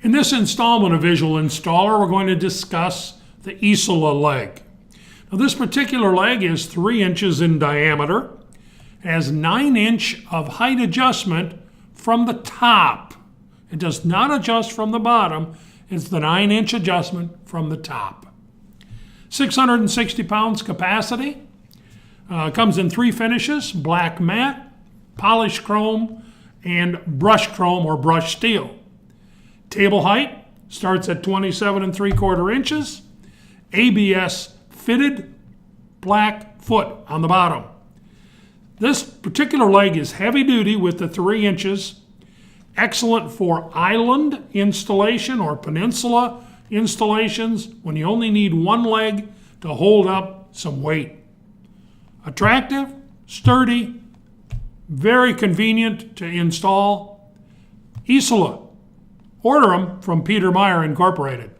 In this installment of Visual Installer, we're going to discuss the Isola leg. Now, this particular leg is 3 inches in diameter, has 9-inch of height adjustment from the top. It does not adjust from the bottom. It's the 9-inch adjustment from the top. 660 pounds capacity. Comes in 3 finishes: black matte, polished chrome, and brushed chrome or brushed steel. Table height starts at 27 3/4 inches. ABS fitted black foot on the bottom. This particular leg is heavy duty with the 3 inches. Excellent for island installation or peninsula installations when you only need one leg to hold up some weight. Attractive, sturdy, very convenient to install. Isola. Order them from Peter Meyer Incorporated.